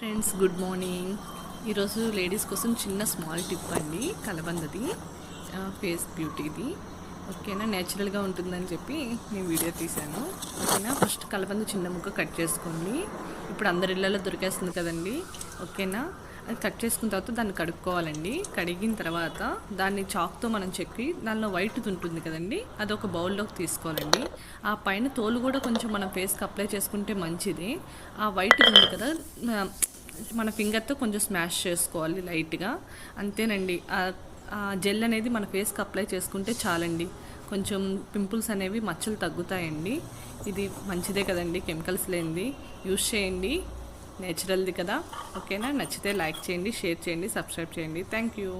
Friends good morning. ఈరోజు ladies కోసం చిన్న స్మాల్ టిప్ అండి. కలబందది ఫేస్ బ్యూటీది. ఓకేనా, నేచురల్గా ఉంటుందని చెప్పి నేను వీడియో తీశాను. ఓకేనా, ఫస్ట్ కలబంద చిన్న ముక్క కట్ చేసుకోండి. ఇప్పుడు అందరి ఇళ్ళలో దొరికేస్తుంది కదండి. ఓకేనా, అది కట్ చేసుకున్న తర్వాత దాన్ని కడుక్కోవాలండి. కడిగిన తర్వాత దాన్ని చాక్తో మనం చెక్కి దానిలో వైట్ది ఉంటుంది కదండి, అది ఒక బౌల్లోకి తీసుకోవాలండి. ఆ పైన తోలు కూడా కొంచెం మన ఫేస్కి అప్లై చేసుకుంటే మంచిది. ఆ వైట్ ఉంది కదా, మన ఫింగర్తో కొంచెం స్మాష్ చేసుకోవాలి లైట్గా. అంతేనండి. ఆ జెల్ అనేది మన ఫేస్కి అప్లై చేసుకుంటే చాలండి. కొంచెం పింపుల్స్ అనేవి మచ్చలు తగ్గుతాయండి. ఇది మంచిదే కదండి, కెమికల్స్ లేనిది. యూస్ చేయండి, నేచురల్ది కదా. ఓకేనా, నచ్చితే లైక్ చేయండి, షేర్ చేయండి, సబ్స్క్రైబ్ చేయండి. Thank you.